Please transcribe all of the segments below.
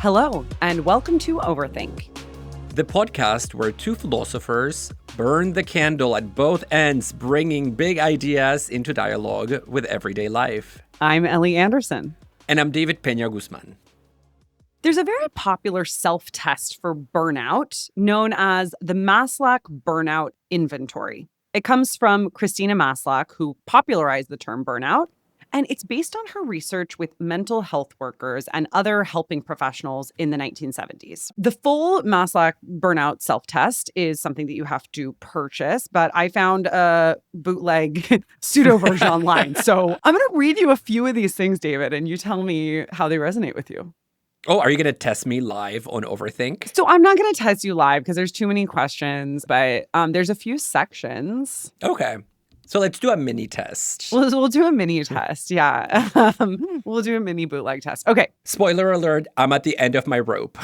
Hello, and welcome to Overthink, the podcast where two philosophers burn the candle at both ends, bringing big ideas into dialogue with everyday life. I'm Ellie Anderson. And I'm David Peña-Guzmán. There's a very popular self-test for burnout known as the Maslach Burnout Inventory. It comes from Christina Maslach, who popularized the term burnout, and it's based on her research with mental health workers and other helping professionals in the 1970s. The full Maslach burnout self-test is something that you have to purchase, but I found a bootleg pseudo version online. So I'm going to read you a few of these things, David, and you tell me how they resonate with you. Oh, are you going to test me live on Overthink? So I'm not going to test you live because there's too many questions, but there's a few sections. Okay. So let's do a mini test. We'll do a mini test. Yeah. We'll do a mini bootleg test. Okay. Spoiler alert, I'm at the end of my rope.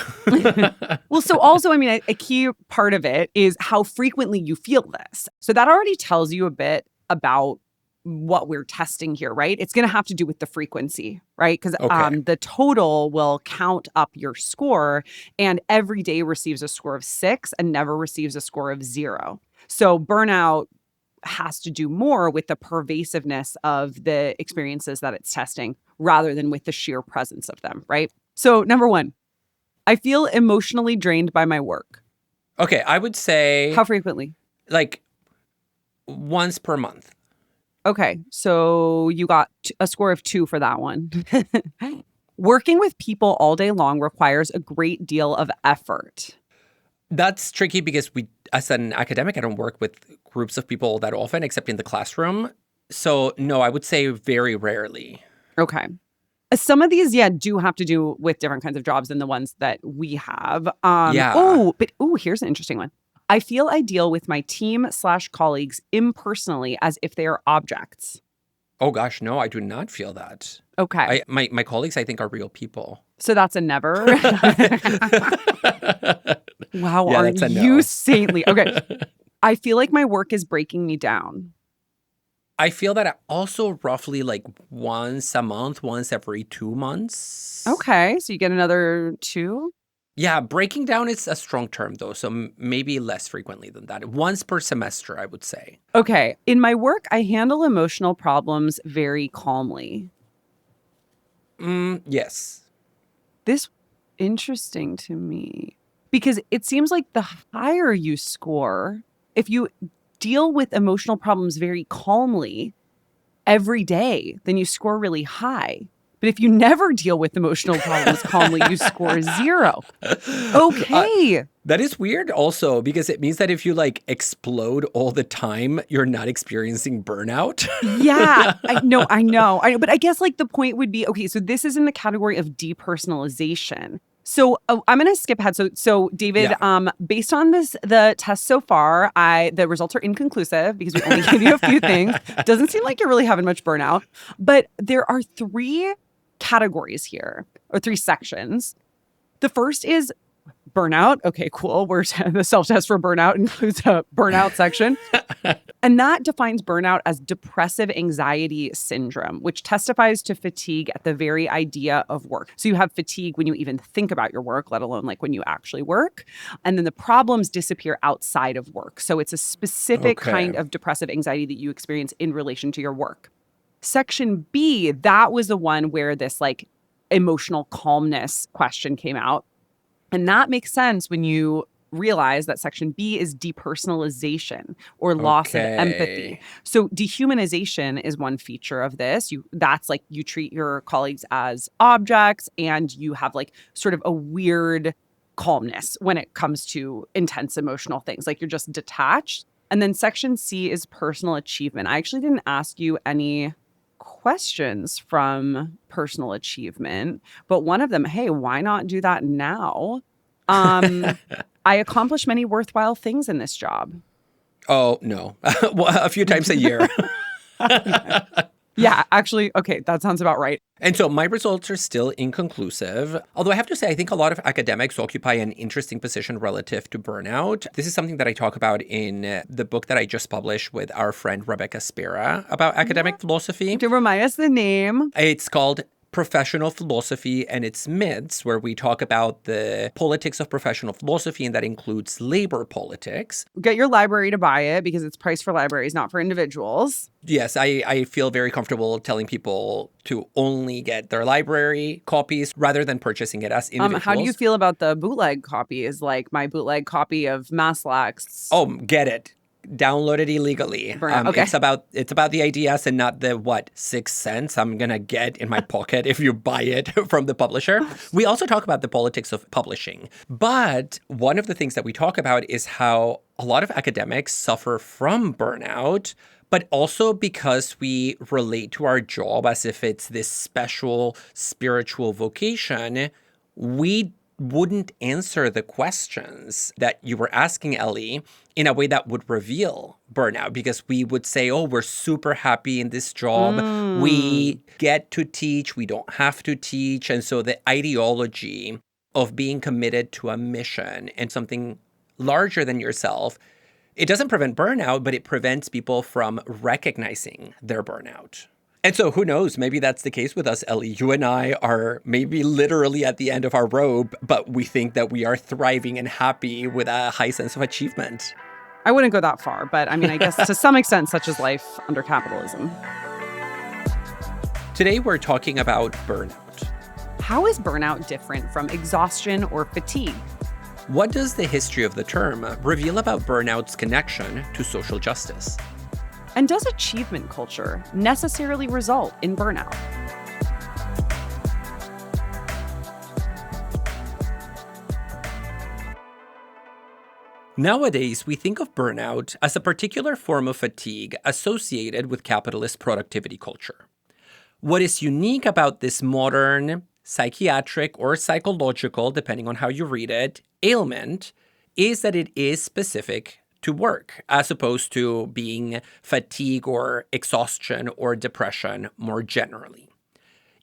Well, so also, I mean, a key part of it is how frequently you feel this. So that already tells you a bit about what we're testing here, right? It's going to have to do with the frequency, right? Because the total will count up your score, and every day receives a score of 6 and never receives a score of 0. So burnout has to do more with the pervasiveness of the experiences that it's testing rather than with the sheer presence of them, right? So number 1, I feel emotionally drained by my work. Okay, I would say... How frequently? Like once per month. Okay, so you got a score of 2 for that one. Working with people all day long requires a great deal of effort. That's tricky because as an academic, I don't work with groups of people that often, except in the classroom. So no, I would say very rarely. Okay. Some of these, do have to do with different kinds of jobs than the ones that we have. Here's an interesting one. I feel I deal with my team/colleagues impersonally as if they are objects. Oh gosh, no, I do not feel that. Okay. My colleagues, I think, are real people. So that's a never. Wow, yeah, are that's a no. You saintly? Okay. I feel like my work is breaking me down. I feel that also roughly like once a month, once every 2 months. Okay, so you get another 2? Yeah, breaking down is a strong term, though, so maybe less frequently than that. Once per semester, I would say. Okay. In my work, I handle emotional problems very calmly. Yes. This interesting to me because it seems like the higher you score, if you deal with emotional problems very calmly every day, then you score really high. But if you never deal with emotional problems calmly, you score 0. Okay. That is weird also because it means that if you like explode all the time, you're not experiencing burnout. Yeah, I know. But I guess like the point would be, okay, so this is in the category of depersonalization. So I'm going to skip ahead. So David, based on the test so far, the results are inconclusive because we only gave you a few things. Doesn't seem like you're really having much burnout. But there are 3 categories here, or 3 sections. The first is burnout. Okay, cool. The self-test for burnout includes a burnout section. And that defines burnout as depressive anxiety syndrome, which testifies to fatigue at the very idea of work. So you have fatigue when you even think about your work, let alone like when you actually work. And then the problems disappear outside of work. So it's a specific kind of depressive anxiety that you experience in relation to your work. Section B, that was the one where this like emotional calmness question came out. And that makes sense when you realize that section B is depersonalization or loss of empathy. So dehumanization is one feature of this. That's like you treat your colleagues as objects and you have like sort of a weird calmness when it comes to intense emotional things. Like you're just detached. And then section C is personal achievement. I actually didn't ask you any questions from personal achievement, but one of them, hey, why not do that now? I accomplish many worthwhile things in this job. Oh, no. A few times a year. Yeah, actually, okay, that sounds about right. And so my results are still inconclusive. Although I have to say, I think a lot of academics occupy an interesting position relative to burnout. This is something that I talk about in the book that I just published with our friend Rebekah Spera about academic philosophy. To remind us the name. It's called Professional Philosophy and Its Myths, where we talk about the politics of professional philosophy, and that includes labor politics. Get your library to buy it because it's priced for libraries, not for individuals. Yes, I feel very comfortable telling people to only get their library copies rather than purchasing it as individuals. How do you feel about the bootleg copies, like my bootleg copy of Maslach's? Oh, get it. Download it illegally. Okay. It's about the ideas and not the 6 cents I'm gonna get in my pocket if you buy it from the publisher. We also talk about the politics of publishing, but one of the things that we talk about is how a lot of academics suffer from burnout, but also because we relate to our job as if it's this special spiritual vocation. We wouldn't answer the questions that you were asking, Ellie, in a way that would reveal burnout, because we would say, oh, we're super happy in this job. We get to teach. We don't have to teach. And so the ideology of being committed to a mission and something larger than yourself, it doesn't prevent burnout, but it prevents people from recognizing their burnout. And so who knows, maybe that's the case with us, Ellie. You and I are maybe literally at the end of our rope, but we think that we are thriving and happy with a high sense of achievement. I wouldn't go that far, but I mean, I guess to some extent, such is life under capitalism. Today, we're talking about burnout. How is burnout different from exhaustion or fatigue? What does the history of the term reveal about burnout's connection to social justice? And does achievement culture necessarily result in burnout? Nowadays, we think of burnout as a particular form of fatigue associated with capitalist productivity culture. What is unique about this modern psychiatric or psychological, depending on how you read it, ailment is that it is specific to work, as opposed to being fatigue or exhaustion or depression more generally.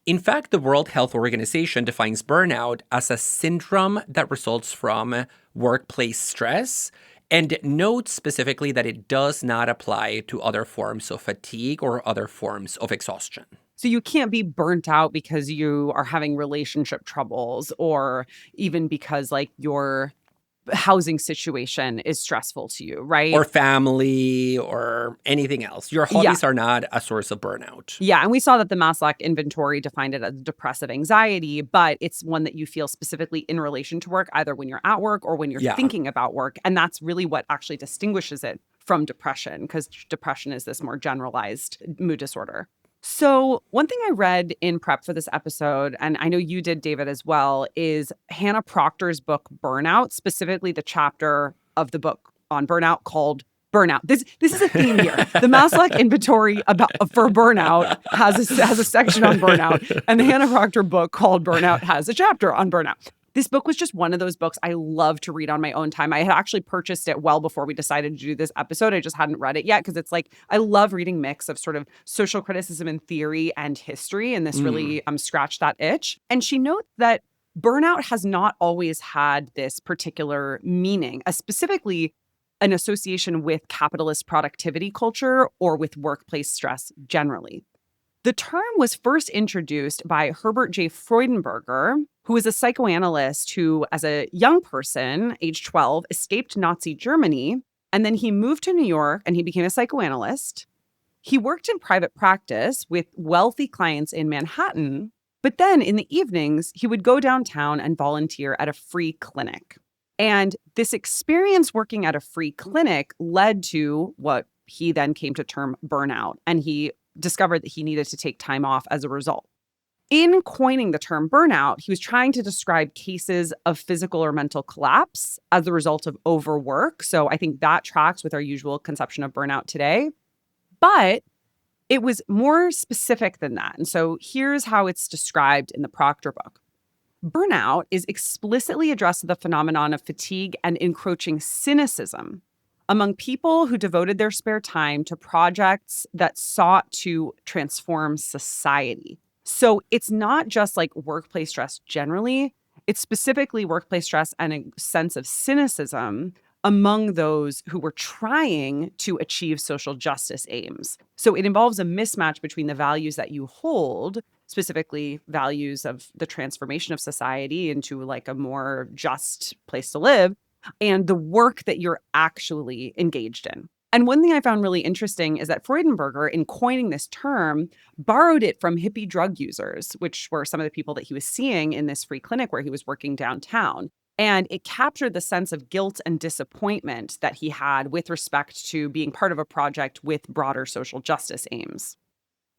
In fact, the World Health Organization defines burnout as a syndrome that results from workplace stress and notes specifically that it does not apply to other forms of fatigue or other forms of exhaustion. So you can't be burnt out because you are having relationship troubles, or even because your housing situation is stressful to you, right? Or family or anything else. Your hobbies are not a source of burnout. Yeah, and we saw that the Maslach inventory defined it as depressive anxiety, but it's one that you feel specifically in relation to work, either when you're at work or when you're thinking about work. And that's really what actually distinguishes it from depression, because depression is this more generalized mood disorder. So one thing I read in prep for this episode, and I know you did, David, as well, is Hannah Proctor's book, Burnout, specifically the chapter of the book on burnout called Burnout. This is a theme here. The Maslach inventory for burnout has a section on burnout, and the Hannah Proctor book called Burnout has a chapter on burnout. This book was just one of those books I love to read on my own time. I had actually purchased it well before we decided to do this episode. I just hadn't read it yet because it's I love reading mix of sort of social criticism and theory and history. And this really scratched that itch. And she notes that burnout has not always had this particular meaning, specifically an association with capitalist productivity culture or with workplace stress generally. The term was first introduced by Herbert J. Freudenberger, who was a psychoanalyst who, as a young person, age 12, escaped Nazi Germany. And then he moved to New York and he became a psychoanalyst. He worked in private practice with wealthy clients in Manhattan. But then in the evenings, he would go downtown and volunteer at a free clinic. And this experience working at a free clinic led to what he then came to term burnout. And he discovered that he needed to take time off as a result. In coining the term burnout, he was trying to describe cases of physical or mental collapse as a result of overwork. So I think that tracks with our usual conception of burnout today. But it was more specific than that. And so here's how it's described in the Proctor book. Burnout is explicitly addressed to the phenomenon of fatigue and encroaching cynicism among people who devoted their spare time to projects that sought to transform society. So it's not just workplace stress generally, it's specifically workplace stress and a sense of cynicism among those who were trying to achieve social justice aims. So it involves a mismatch between the values that you hold specifically values of the transformation of society into like a more just place to live, and the work that you're actually engaged in. And one thing I found really interesting is that Freudenberger, in coining this term, borrowed it from hippie drug users, which were some of the people that he was seeing in this free clinic where he was working downtown. And it captured the sense of guilt and disappointment that he had with respect to being part of a project with broader social justice aims.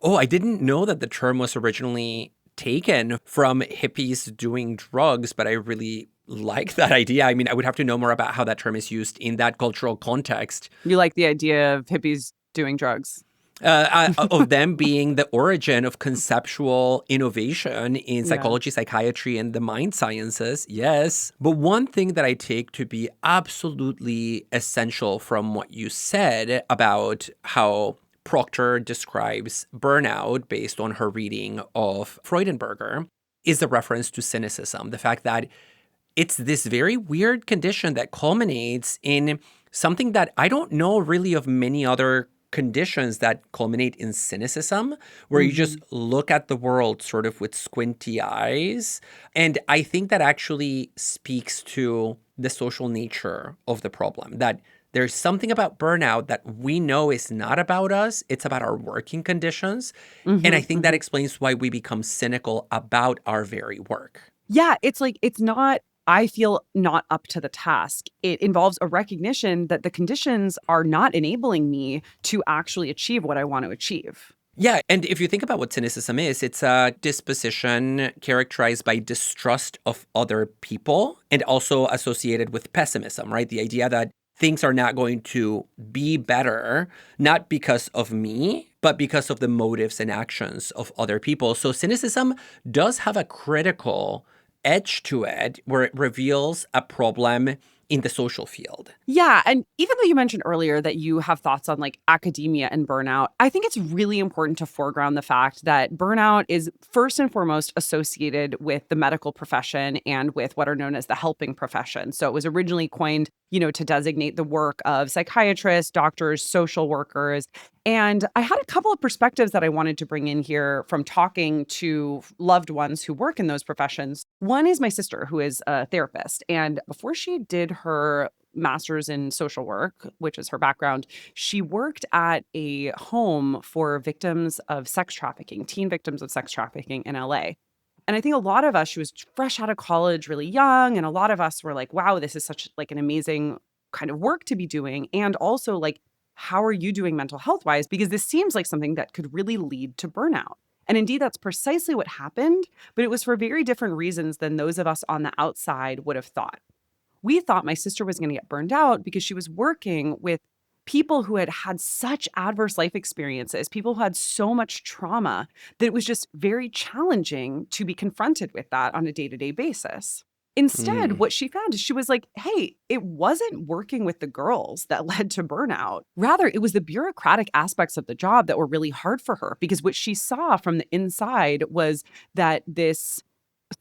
Oh, I didn't know that the term was originally taken from hippies doing drugs, but I really like that idea. I mean, I would have to know more about how that term is used in that cultural context. You like the idea of hippies doing drugs? Of them being the origin of conceptual innovation in psychology, psychiatry, and the mind sciences. Yes. But one thing that I take to be absolutely essential from what you said about how Proctor describes burnout based on her reading of Freudenberger is the reference to cynicism. The fact that it's this very weird condition that culminates in something that I don't know really of many other conditions that culminate in cynicism, where you just look at the world sort of with squinty eyes. And I think that actually speaks to the social nature of the problem, that there's something about burnout that we know is not about us. It's about our working conditions. And I think that explains why we become cynical about our very work. Yeah, it's like, it's not, I feel, not up to the task. It involves a recognition that the conditions are not enabling me to actually achieve what I want to achieve. Yeah, and if you think about what cynicism is, it's a disposition characterized by distrust of other people and also associated with pessimism, right? The idea that things are not going to be better, not because of me, but because of the motives and actions of other people. So cynicism does have a critical edge to it where it reveals a problem in the social field. Yeah. And even though you mentioned earlier that you have thoughts on like academia and burnout, I think it's really important to foreground the fact that burnout is first and foremost associated with the medical profession and with what are known as the helping profession. So it was originally coined, to designate the work of psychiatrists, doctors, social workers. And I had a couple of perspectives that I wanted to bring in here from talking to loved ones who work in those professions. One is my sister, who is a therapist. And before she did her master's in social work, which is her background, she worked at a home for victims of sex trafficking, teen victims of sex trafficking in LA. And I think a lot of us, she was fresh out of college, really young. And a lot of us were like, wow, this is such like an amazing kind of work to be doing. And also like, how are you doing mental health wise? Because this seems like something that could really lead to burnout. And indeed, that's precisely what happened, but it was for very different reasons than those of us on the outside would have thought. We thought my sister was going to get burned out because she was working with people who had had such adverse life experiences, people who had so much trauma that it was just very challenging to be confronted with that on a day-to-day basis. Instead, what she found is she was like, hey, it wasn't working with the girls that led to burnout. Rather, it was the bureaucratic aspects of the job that were really hard for her, because what she saw from the inside was that this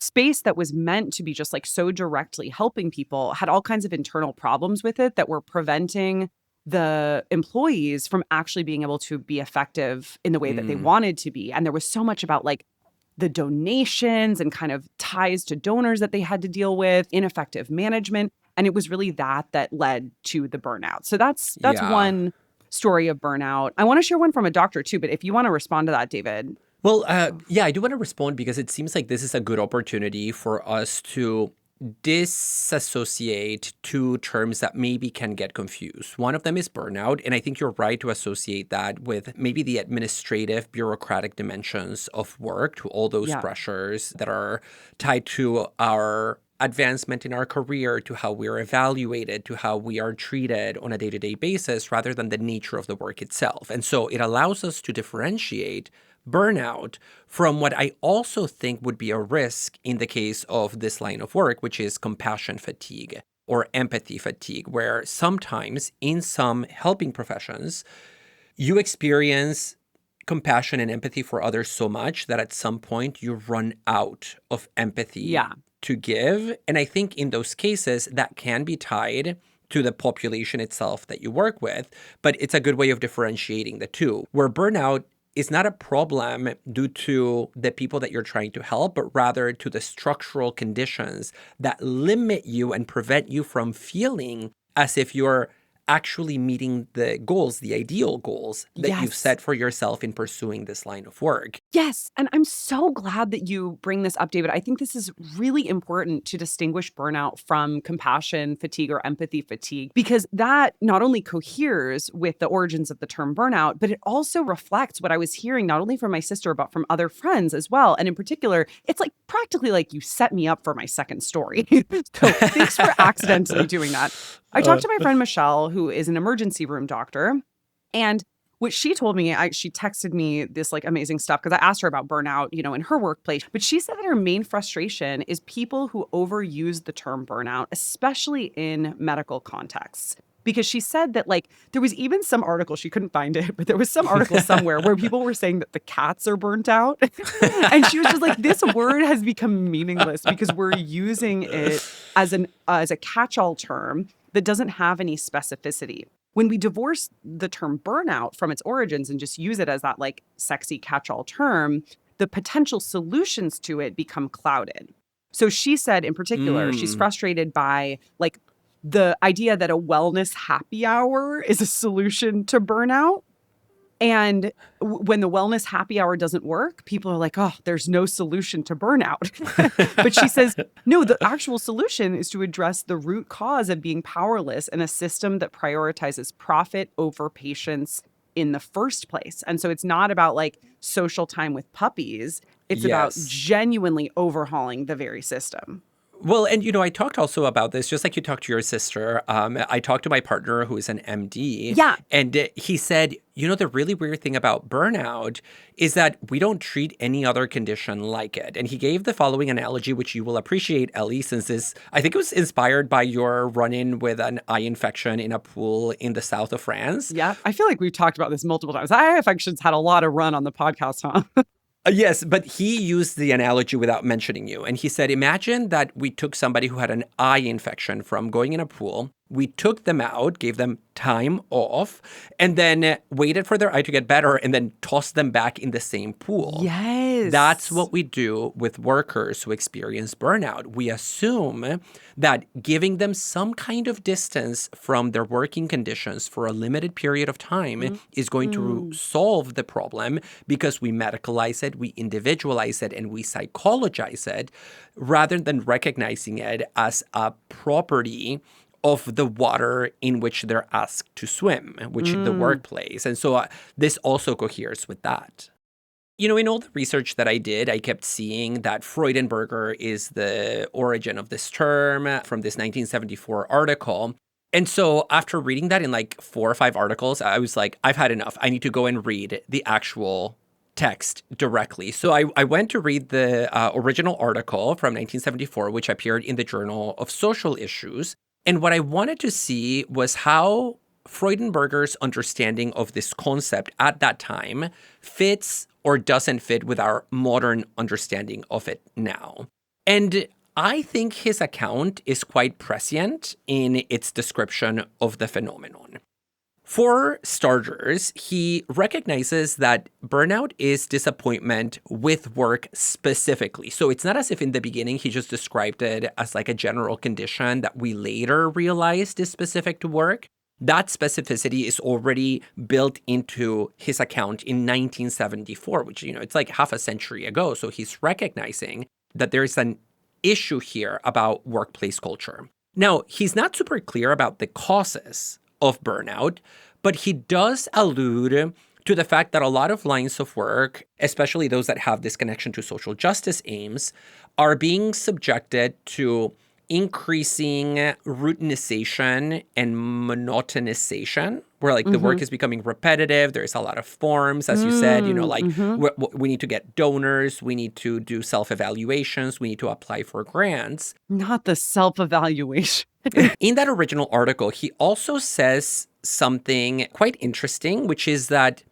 space that was meant to be just like so directly helping people had all kinds of internal problems with it that were preventing the employees from actually being able to be effective in the way that they wanted to be. And there was so much about like the donations and kind of ties to donors that they had to deal with, ineffective management. And it was really that led to the burnout. So that's one story of burnout. I want to share one from a doctor too, but if you want to respond to that, David. Well, yeah, I do want to respond because it seems like this is a good opportunity for us to disassociate two terms that maybe can get confused. One of them is burnout, and I think you're right to associate that with maybe the administrative, bureaucratic dimensions of work, to all those pressures that are tied to our advancement in our career, to how we're evaluated, to how we are treated on a day-to-day basis, rather than the nature of the work itself. And so it allows us to differentiate burnout from what I also think would be a risk in the case of this line of work, which is compassion fatigue or empathy fatigue, where sometimes in some helping professions, you experience compassion and empathy for others so much that at some point you run out of empathy to give. And I think in those cases, that can be tied to the population itself that you work with, but it's a good way of differentiating the two, where burnout is not a problem due to the people that you're trying to help, but rather to the structural conditions that limit you and prevent you from feeling as if you're actually meeting the goals, the ideal goals that you've set for yourself in pursuing this line of work. Yes. And I'm so glad that you bring this up, David. I think this is really important to distinguish burnout from compassion fatigue or empathy fatigue, because that not only coheres with the origins of the term burnout, but it also reflects what I was hearing not only from my sister, but from other friends as well. And in particular, it's like practically like you set me up for my second story. So thanks for accidentally doing that. I talked to my friend Michelle, who is an emergency room doctor, and what she told me, she texted me this like amazing stuff because I asked her about burnout, in her workplace. But she said that her main frustration is people who overuse the term burnout, especially in medical contexts. Because she said that like there was even some article, she couldn't find it, but there was some article somewhere where people were saying that the cats are burnt out. And she was just like, this word has become meaningless because we're using it as a catch-all term that doesn't have any specificity. When we divorce the term burnout from its origins and just use it as that like sexy catch-all term, the potential solutions to it become clouded. So she said in particular, she's frustrated by like the idea that a wellness happy hour is a solution to burnout. And when the wellness happy hour doesn't work, people are like, oh, there's no solution to burnout. But she says, no, the actual solution is to address the root cause of being powerless in a system that prioritizes profit over patience in the first place. And so it's not about like social time with puppies. It's about genuinely overhauling the very system. Well, and, I talked also about this, just like you talked to your sister. I talked to my partner who is an MD. Yeah. And he said, the really weird thing about burnout is that we don't treat any other condition like it. And he gave the following analogy, which you will appreciate, Ellie, since this, I think it was inspired by your run-in with an eye infection in a pool in the south of France. Yeah. I feel like we've talked about this multiple times. Eye infections had a lot of run on the podcast, huh? Yes, but he used the analogy without mentioning you. And he said, imagine that we took somebody who had an eye infection from going in a pool. We took them out, gave them time off, and then waited for their eye to get better and then tossed them back in the same pool. Yes. That's what we do with workers who experience burnout. We assume that giving them some kind of distance from their working conditions for a limited period of time is going to solve the problem because we medicalize it, we individualize it, and we psychologize it rather than recognizing it as a property of the water in which they're asked to swim, which the workplace. And so this also coheres with that. In all the research that I did, I kept seeing that Freudenberger is the origin of this term from this 1974 article. And so after reading that in like 4 or 5 articles, I was like, I've had enough. I need to go and read the actual text directly. So I went to read the original article from 1974, which appeared in the Journal of Social Issues. And what I wanted to see was how Freudenberger's understanding of this concept at that time fits or doesn't fit with our modern understanding of it now. And I think his account is quite prescient in its description of the phenomenon. For starters, he recognizes that burnout is disappointment with work specifically. So it's not as if in the beginning he just described it as like a general condition that we later realized is specific to work. That specificity is already built into his account in 1974, which, it's like half a century ago. So he's recognizing that there's an issue here about workplace culture. Now, he's not super clear about the causes of burnout, but he does allude to the fact that a lot of lines of work, especially those that have this connection to social justice aims, are being subjected to increasing routinization and monotonization, where like the work is becoming repetitive. There's a lot of forms, as you said, we need to get donors, we need to do self-evaluations, we need to apply for grants. Not the self-evaluation. In that original article, he also says something quite interesting, which is that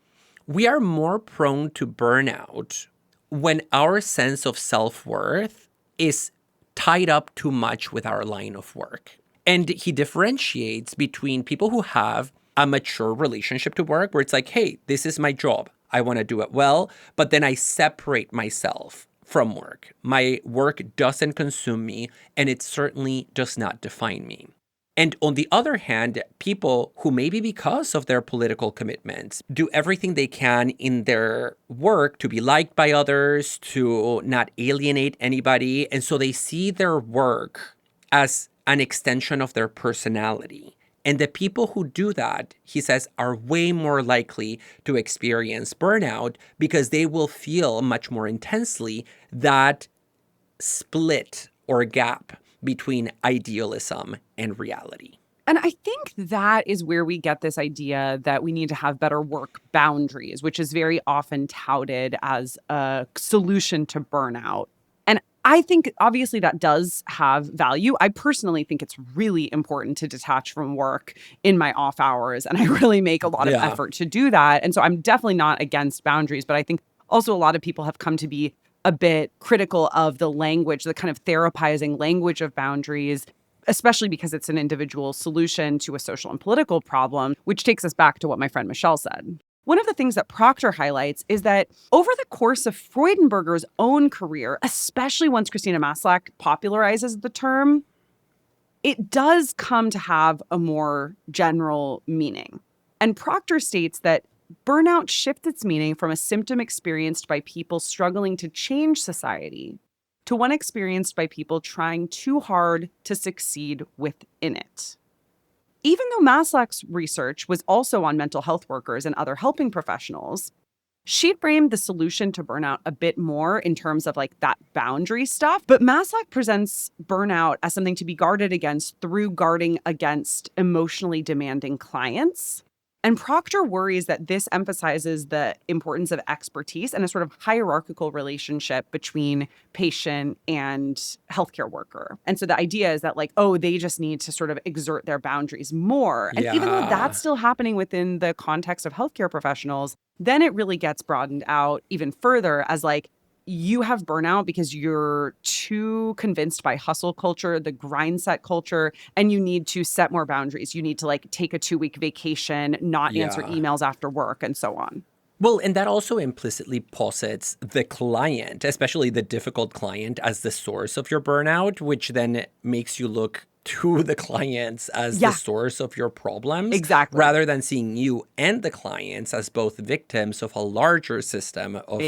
we are more prone to burnout when our sense of self-worth is tied up too much with our line of work. And he differentiates between people who have a mature relationship to work, where it's like, hey, this is my job. I want to do it well, but then I separate myself from work. My work doesn't consume me, and it certainly does not define me. And on the other hand, people who maybe because of their political commitments do everything they can in their work to be liked by others, to not alienate anybody. And so they see their work as an extension of their personality. And the people who do that, he says, are way more likely to experience burnout because they will feel much more intensely that split or gap between idealism and reality. And I think that is where we get this idea that we need to have better work boundaries, which is very often touted as a solution to burnout. And I think obviously that does have value. I personally think it's really important to detach from work in my off hours. And I really make a lot of effort to do that. And so I'm definitely not against boundaries, but I think also a lot of people have come to be a bit critical of the language, the kind of therapizing language of boundaries, especially because it's an individual solution to a social and political problem, which takes us back to what my friend Michelle said. One of the things that Proctor highlights is that over the course of Freudenberger's own career, especially once Christina Maslach popularizes the term, it does come to have a more general meaning. And Proctor states that burnout shifts its meaning from a symptom experienced by people struggling to change society to one experienced by people trying too hard to succeed within it. Even though Maslach's research was also on mental health workers and other helping professionals, she framed the solution to burnout a bit more in terms of like that boundary stuff. But Maslach presents burnout as something to be guarded against through guarding against emotionally demanding clients. And Proctor worries that this emphasizes the importance of expertise and a sort of hierarchical relationship between patient and healthcare worker. And so the idea is that like, oh, they just need to sort of exert their boundaries more. And even though that's still happening within the context of healthcare professionals, then it really gets broadened out even further as like, you have burnout because you're too convinced by hustle culture, the grind set culture, and you need to set more boundaries. You need to like take a 2-week vacation, not answer emails after work, and so on. Well, and that also implicitly posits the client, especially the difficult client, as the source of your burnout, which then makes you look to the clients as the source of your problems. Exactly. Rather than seeing you and the clients as both victims of a larger system of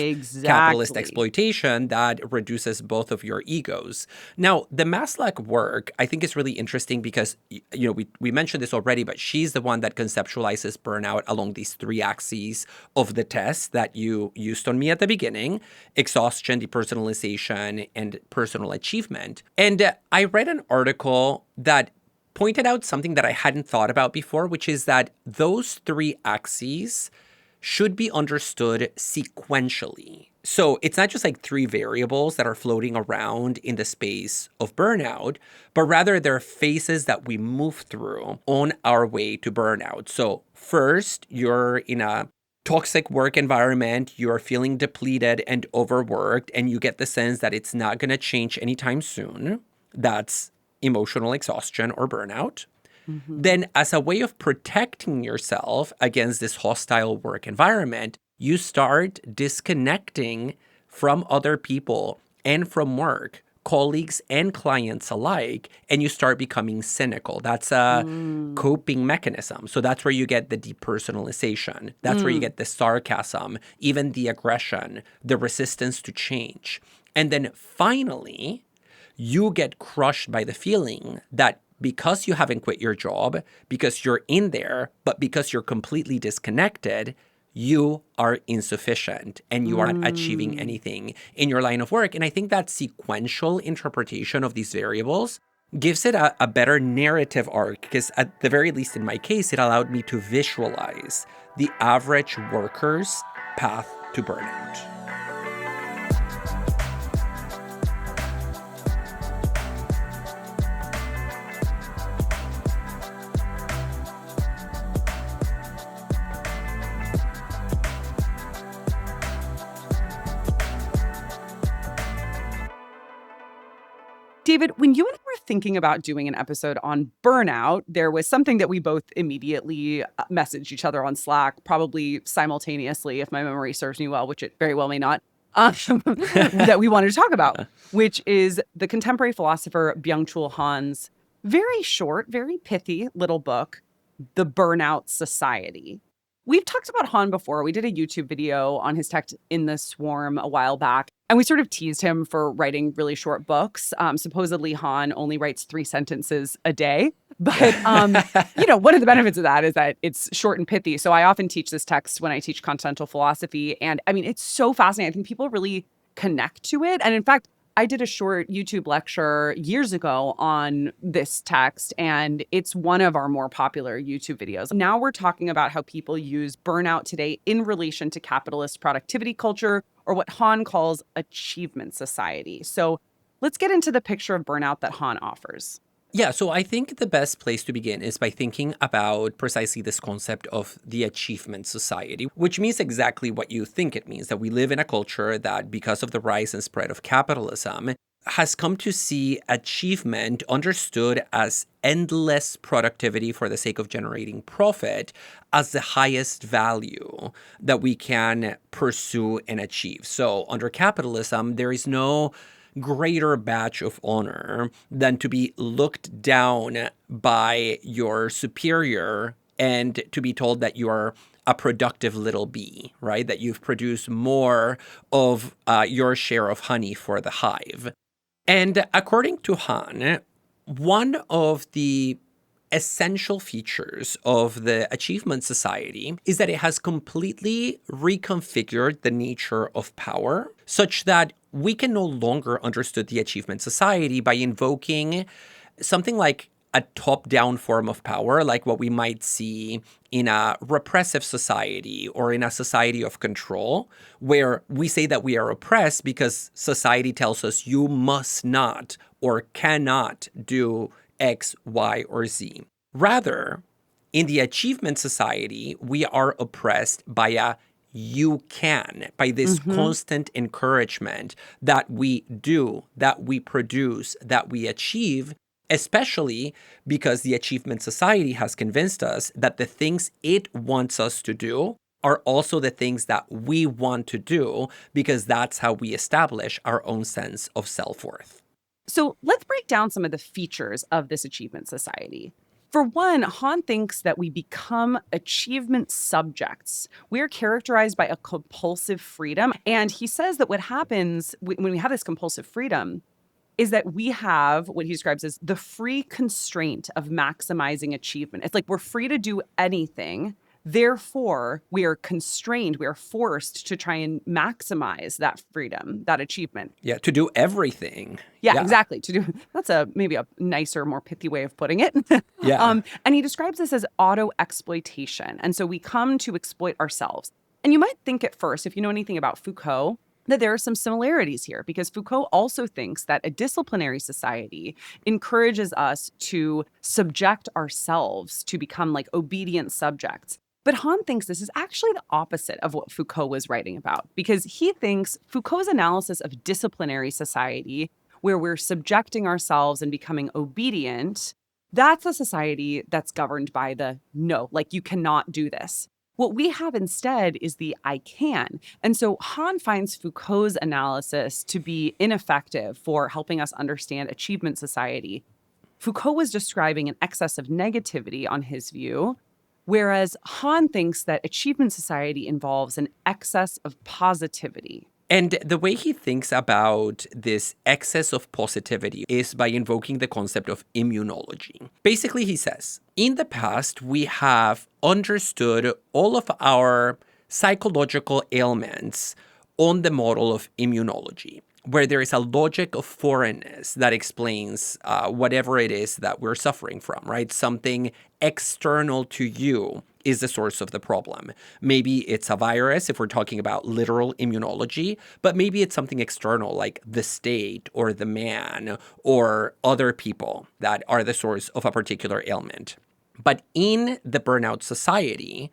capitalist exploitation that reduces both of your egos. Now, the Maslach work, I think, is really interesting because, you know, we mentioned this already, but she's the one that conceptualizes burnout along these 3 axes of the test that you used on me at the beginning: exhaustion, depersonalization, and personal achievement. And I read an article that pointed out something that I hadn't thought about before, which is that those 3 axes should be understood sequentially. So it's not just like 3 variables that are floating around in the space of burnout, but rather they're phases that we move through on our way to burnout. So first, you're in a toxic work environment, you're feeling depleted and overworked, and you get the sense that it's not going to change anytime soon. That's emotional exhaustion or burnout. Then, as a way of protecting yourself against this hostile work environment, you start disconnecting from other people and from work, colleagues and clients alike, and you start becoming cynical. That's a coping mechanism. So that's where you get the depersonalization. That's where you get the sarcasm, even the aggression, the resistance to change. And then finally, you get crushed by the feeling that because you haven't quit your job, because you're in there, but because you're completely disconnected, you are insufficient and you aren't achieving anything in your line of work. And I think that sequential interpretation of these variables gives it a better narrative arc, because at the very least in my case, it allowed me to visualize the average worker's path to burnout. David, when you and I were thinking about doing an episode on burnout, there was something that we both immediately messaged each other on Slack, probably simultaneously, if my memory serves me well, which it very well may not, that we wanted to talk about, which is the contemporary philosopher Byung-Chul Han's very short, very pithy little book, The Burnout Society. We've talked about Han before. We did a YouTube video on his text In the Swarm a while back, and we sort of teased him for writing really short books. Supposedly, Han only writes 3 sentences a day. But, one of the benefits of that is that it's short and pithy. So I often teach this text when I teach continental philosophy. And I mean, it's so fascinating. I think people really connect to it. And in fact, I did a short YouTube lecture years ago on this text, and it's one of our more popular YouTube videos. Now we're talking about how people use burnout today in relation to capitalist productivity culture, or what Han calls achievement society. So let's get into the picture of burnout that Han offers. Yeah, so I think the best place to begin is by thinking about precisely this concept of the achievement society, which means exactly what you think it means, that we live in a culture that, because of the rise and spread of capitalism, has come to see achievement understood as endless productivity for the sake of generating profit as the highest value that we can pursue and achieve. So under capitalism, there is no greater badge of honor than to be looked down by your superior and to be told that you are a productive little bee, right? That you've produced more of your share of honey for the hive. And according to Han, one of the essential features of the achievement society is that it has completely reconfigured the nature of power such that we can no longer understand the achievement society by invoking something like a top-down form of power, like what we might see in a repressive society or in a society of control, where we say that we are oppressed because society tells us you must not or cannot do X, Y, or Z. Rather, in the achievement society, we are oppressed by a you can, by this constant encouragement that we do, that we produce, that we achieve, especially because the achievement society has convinced us that the things it wants us to do are also the things that we want to do, because that's how we establish our own sense of self-worth. So let's break down some of the features of this achievement society. For one, Han thinks that we become achievement subjects. We're characterized by a compulsive freedom. And he says that what happens when we have this compulsive freedom is that we have what he describes as the free constraint of maximizing achievement. It's like we're free to do anything. Therefore, we are constrained, we are forced to try and maximize that freedom, that achievement. Yeah, to do everything. Yeah, exactly. That's maybe a nicer, more pithy way of putting it. Yeah. And he describes this as auto-exploitation. And so we come to exploit ourselves. And you might think at first, if you know anything about Foucault, that there are some similarities here, because Foucault also thinks that a disciplinary society encourages us to subject ourselves to become like obedient subjects. But Han thinks this is actually the opposite of what Foucault was writing about, because he thinks Foucault's analysis of disciplinary society, where we're subjecting ourselves and becoming obedient, that's a society that's governed by the no, like you cannot do this. What we have instead is the I can. And so Han finds Foucault's analysis to be ineffective for helping us understand achievement society. Foucault was describing an excess of negativity on his view, whereas Han thinks that achievement society involves an excess of positivity. And the way he thinks about this excess of positivity is by invoking the concept of immunology. Basically, he says, in the past, we have understood all of our psychological ailments on the model of immunology, where there is a logic of foreignness that explains whatever it is that we're suffering from, right? Something external to you is the source of the problem. Maybe it's a virus if we're talking about literal immunology, but maybe it's something external like the state or the man or other people that are the source of a particular ailment. But in the burnout society,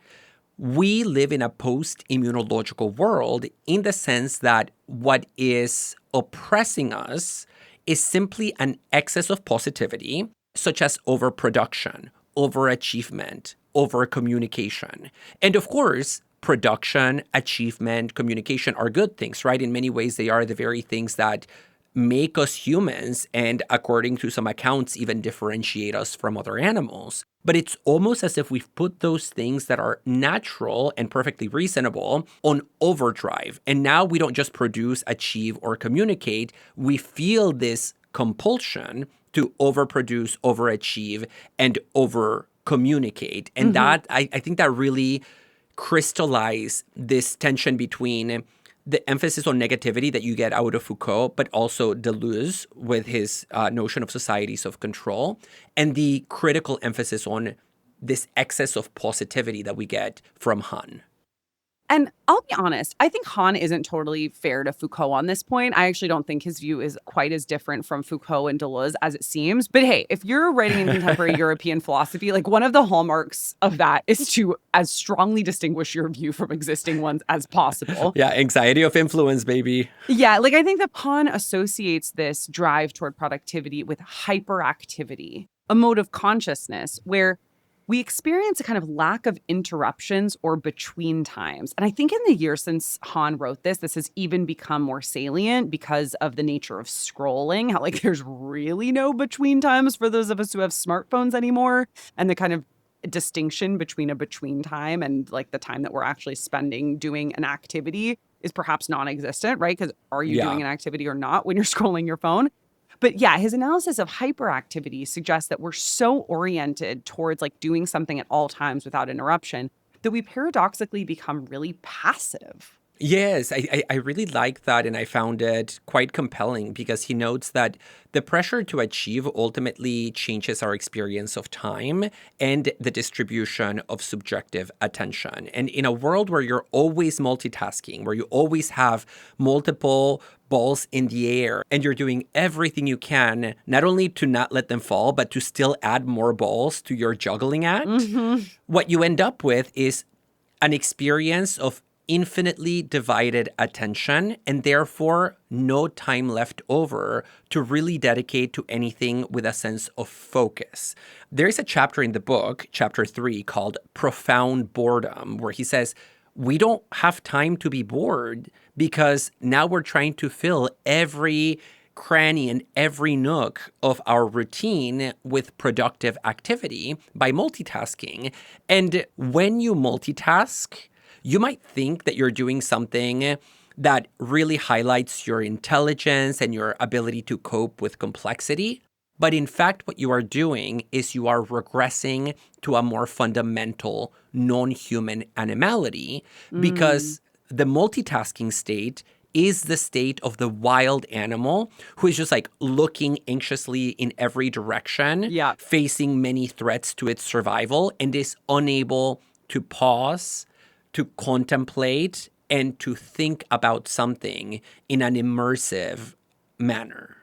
we live in a post-immunological world in the sense that what is oppressing us is simply an excess of positivity, such as overproduction, overachievement, overcommunication. And of course, production, achievement, communication are good things, right? In many ways, they are the very things that make us humans and, according to some accounts, even differentiate us from other animals. But it's almost as if we've put those things that are natural and perfectly reasonable on overdrive. And now we don't just produce, achieve, or communicate. We feel this compulsion to overproduce, overachieve, and over communicate. And that, I think that really crystallized this tension between the emphasis on negativity that you get out of Foucault, but also Deleuze with his notion of societies of control, and the critical emphasis on this excess of positivity that we get from Han. And I'll be honest, I think Han isn't totally fair to Foucault on this point. I actually don't think his view is quite as different from Foucault and Deleuze as it seems. But hey, if you're writing in contemporary European philosophy, like one of the hallmarks of that is to as strongly distinguish your view from existing ones as possible. Yeah, anxiety of influence, baby. Yeah, like I think that Han associates this drive toward productivity with hyperactivity, a mode of consciousness where we experience a kind of lack of interruptions or between times. And I think in the years since Han wrote this has even become more salient because of the nature of scrolling, how like there's really no between times for those of us who have smartphones anymore, and the kind of distinction between a between time and like the time that we're actually spending doing an activity is perhaps non-existent, right? Because are you doing an activity or not when you're scrolling your phone? But yeah, his analysis of hyperactivity suggests that we're so oriented towards like doing something at all times without interruption that we paradoxically become really passive. Yes, I really like that, and I found it quite compelling because he notes that the pressure to achieve ultimately changes our experience of time and the distribution of subjective attention. And in a world where you're always multitasking, where you always have multiple balls in the air and you're doing everything you can, not only to not let them fall, but to still add more balls to your juggling act, what you end up with is an experience of infinitely divided attention and therefore no time left over to really dedicate to anything with a sense of focus. There is a chapter in the book, chapter 3, called Profound Boredom, where he says, we don't have time to be bored because now we're trying to fill every cranny and every nook of our routine with productive activity by multitasking. And when you multitask, you might think that you're doing something that really highlights your intelligence and your ability to cope with complexity. But in fact, what you are doing is you are regressing to a more fundamental non-human animality because the multitasking state is the state of the wild animal who is just like looking anxiously in every direction, facing many threats to its survival, and is unable to pause, to contemplate, and to think about something in an immersive manner.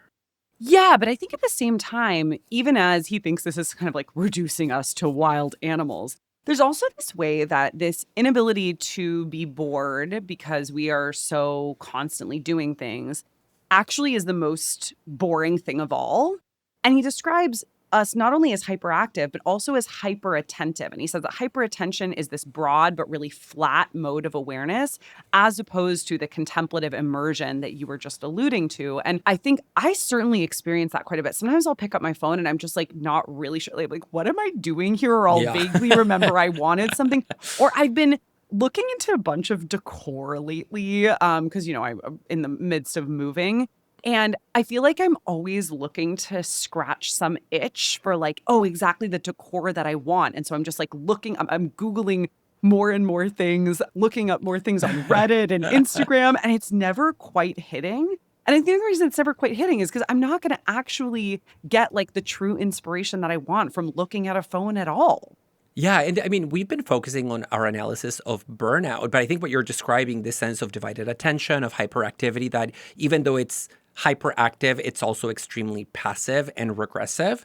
Yeah, but I think at the same time, even as he thinks this is kind of like reducing us to wild animals, there's also this way that this inability to be bored because we are so constantly doing things actually is the most boring thing of all. And he describes us not only as hyperactive, but also as hyperattentive. And he says that hyperattention is this broad but really flat mode of awareness, as opposed to the contemplative immersion that you were just alluding to. And I think I certainly experience that quite a bit. Sometimes I'll pick up my phone and I'm just like not really sure, like what am I doing here? Or I'll vaguely remember I wanted something. Or I've been looking into a bunch of decor lately because, you know, I'm in the midst of moving. And I feel like I'm always looking to scratch some itch for like, oh, exactly the decor that I want. And so I'm just like looking, I'm Googling more and more things, looking up more things on Reddit and Instagram, and it's never quite hitting. And I think the reason it's never quite hitting is because I'm not going to actually get like the true inspiration that I want from looking at a phone at all. Yeah, and I mean, we've been focusing on our analysis of burnout, but I think what you're describing, this sense of divided attention, of hyperactivity, that even though it's hyperactive, it's also extremely passive and regressive.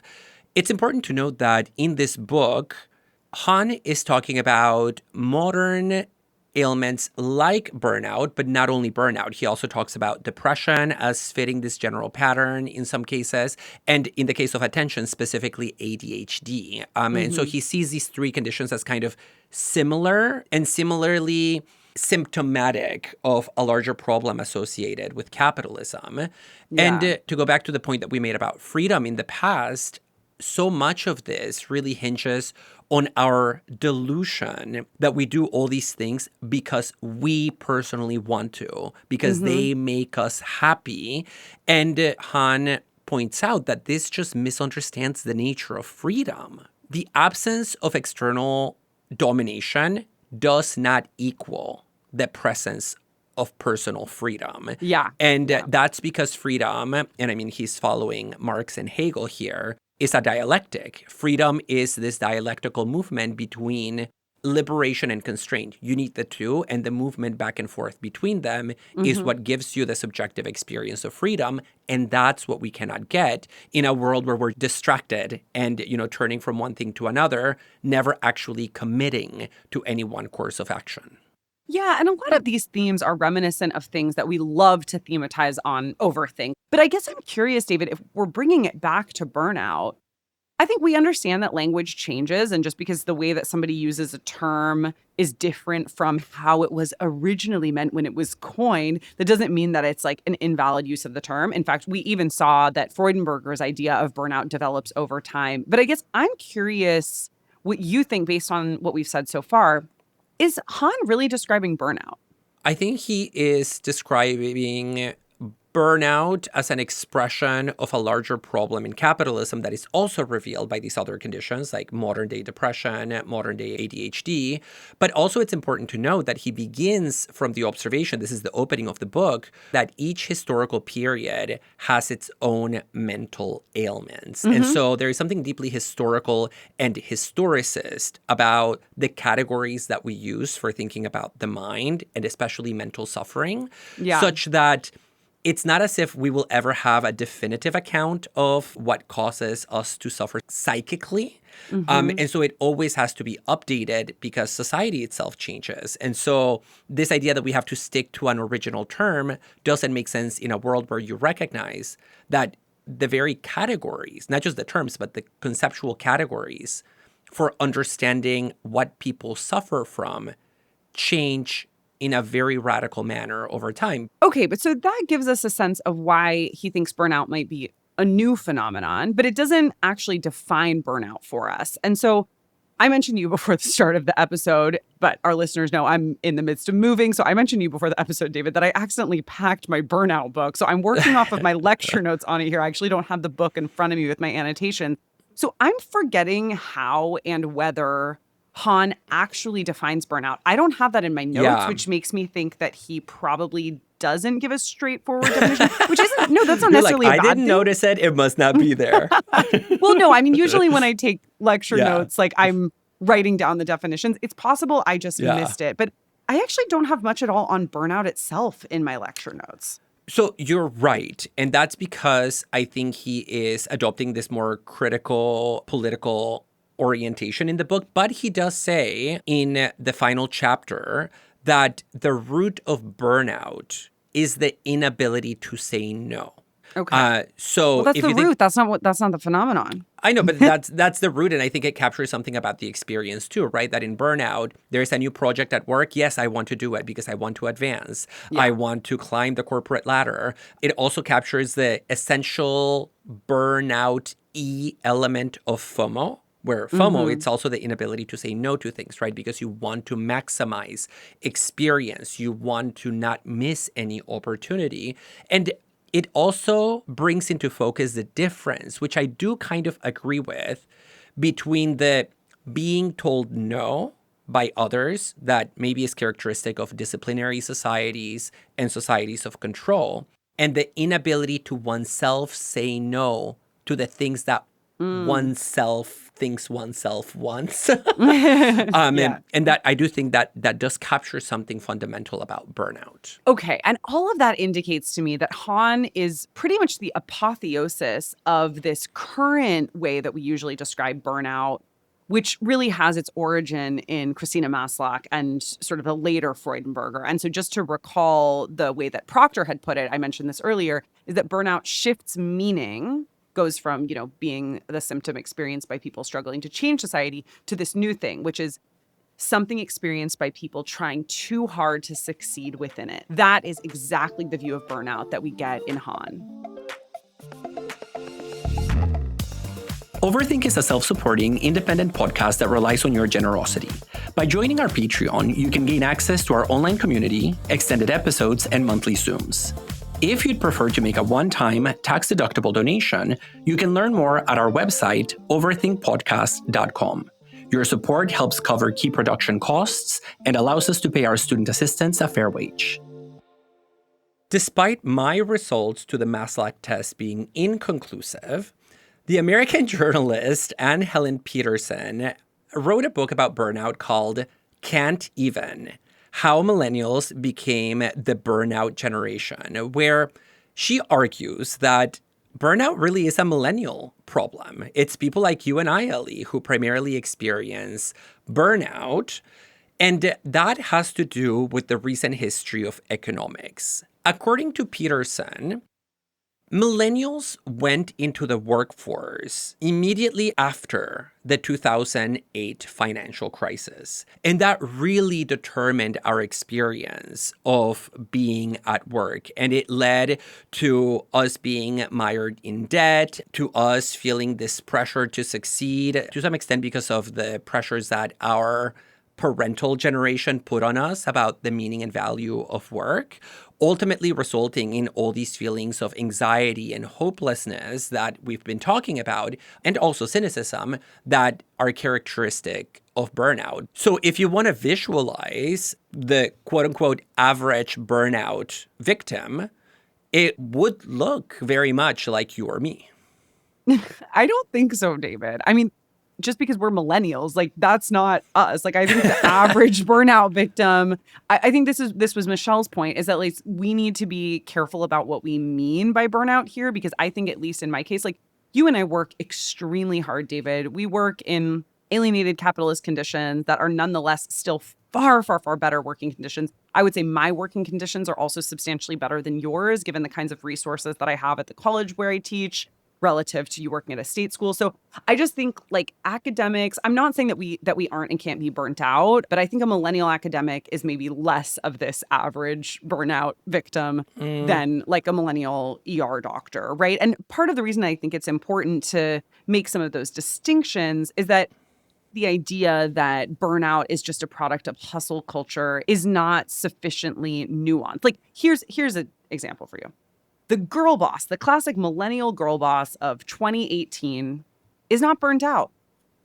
It's important to note that in this book, Han is talking about modern ailments like burnout, but not only burnout. He also talks about depression as fitting this general pattern in some cases, and in the case of attention, specifically ADHD. And so he sees these three conditions as kind of similar and similarly symptomatic of a larger problem associated with capitalism. And to go back to the point that we made about freedom in the past, so much of this really hinges on our delusion that we do all these things because we personally want to, because they make us happy. And Han points out that this just misunderstands the nature of freedom. The absence of external domination does not equal the presence of personal freedom. And that's because freedom, and I mean, he's following Marx and Hegel here, is a dialectic. Freedom is this dialectical movement between liberation and constraint. You need the two, and the movement back and forth between them is what gives you the subjective experience of freedom. And that's what we cannot get in a world where we're distracted and, turning from one thing to another, never actually committing to any one course of action. Yeah, and a lot of these themes are reminiscent of things that we love to thematize on Overthink. But I guess I'm curious, David, if we're bringing it back to burnout, I think we understand that language changes, and just because the way that somebody uses a term is different from how it was originally meant when it was coined, that doesn't mean that it's like an invalid use of the term. In fact, we even saw that Freudenberger's idea of burnout develops over time. But I guess I'm curious what you think based on what we've said so far. Is Han really describing burnout? I think he is describing burnout as an expression of a larger problem in capitalism that is also revealed by these other conditions like modern day depression, modern day ADHD. But also it's important to note that he begins from the observation, this is the opening of the book, that each historical period has its own mental ailments. And so there is something deeply historical and historicist about the categories that we use for thinking about the mind and especially mental suffering, such that it's not as if we will ever have a definitive account of what causes us to suffer psychically. And so it always has to be updated because society itself changes. And so this idea that we have to stick to an original term doesn't make sense in a world where you recognize that the very categories, not just the terms, but the conceptual categories for understanding what people suffer from change in a very radical manner over time. Okay, but so that gives us a sense of why he thinks burnout might be a new phenomenon, but it doesn't actually define burnout for us. And so I mentioned you before the start of the episode, but our listeners know I'm in the midst of moving. So I mentioned you before the episode, David, that I accidentally packed my burnout book. So I'm working off of my lecture notes on it here. I actually don't have the book in front of me with my annotation. So I'm forgetting how and whether Han actually defines burnout. I don't have that in my notes, which makes me think that he probably doesn't give a straightforward definition, which isn't, no, that's not necessarily a bad thing. I didn't notice it. It must not be there. Well, no, I mean, usually when I take lecture notes, like I'm writing down the definitions. It's possible I just missed it, but I actually don't have much at all on burnout itself in my lecture notes. So you're right. And that's because I think he is adopting this more critical political orientation in the book. But he does say in the final chapter that the root of burnout is the inability to say no. Okay. So well, that's the root. That's not the phenomenon. I know, but that's the root. And I think it captures something about the experience too, right? That in burnout, there's a new project at work. Yes, I want to do it because I want to advance. Yeah. I want to climb the corporate ladder. It also captures the essential burnout-y element of FOMO, where FOMO, it's also the inability to say no to things, right? Because you want to maximize experience. You want to not miss any opportunity. And it also brings into focus the difference, which I do kind of agree with, between the being told no by others that maybe is characteristic of disciplinary societies and societies of control, and the inability to oneself say no to the things that oneself thinks oneself wants. And that I do think that does capture something fundamental about burnout. Okay. And all of that indicates to me that Han is pretty much the apotheosis of this current way that we usually describe burnout which really has its origin in Christina Maslach and sort of a later Freudenberger. And so just to recall the way that Proctor had put it, I mentioned this earlier, is that burnout shifts meaning, goes from, being the symptom experienced by people struggling to change society to this new thing, which is something experienced by people trying too hard to succeed within it. That is exactly the view of burnout that we get in Han. Overthink is a self-supporting, independent podcast that relies on your generosity. By joining our Patreon, you can gain access to our online community, extended episodes, and monthly Zooms. If you'd prefer to make a one-time, tax-deductible donation, you can learn more at our website, overthinkpodcast.com. Your support helps cover key production costs and allows us to pay our student assistants a fair wage. Despite my results to the Maslach test being inconclusive, the American journalist Helen Peterson wrote a book about burnout called Can't Even: How Millennials Became the Burnout Generation, where she argues that burnout really is a millennial problem. It's people like you and I, Ellie, who primarily experience burnout, and that has to do with the recent history of economics. According to Peterson, millennials went into the workforce immediately after the 2008 financial crisis. And that really determined our experience of being at work. And it led to us being mired in debt, to us feeling this pressure to succeed, to some extent because of the pressures that our parental generation put on us about the meaning and value of work, ultimately resulting in all these feelings of anxiety and hopelessness that we've been talking about, and also cynicism that are characteristic of burnout. So if you want to visualize the quote-unquote average burnout victim, it would look very much like you or me. I don't think so, David. I mean, just because we're millennials, like that's not us. Like I think the average burnout victim, I think this was Michelle's point, is that like we need to be careful about what we mean by burnout here, because I think, at least in my case, like you and I work extremely hard, David. We work in alienated capitalist conditions that are nonetheless still far, far, far better working conditions. I would say my working conditions are also substantially better than yours, given the kinds of resources that I have at the college where I teach, relative to you working at a state school. So I just think like academics, I'm not saying that we aren't and can't be burnt out, but I think a millennial academic is maybe less of this average burnout victim than like a millennial ER doctor, right? And part of the reason I think it's important to make some of those distinctions is that the idea that burnout is just a product of hustle culture is not sufficiently nuanced. Like here's an example for you. The girl boss, the classic millennial girl boss of 2018 is not burnt out.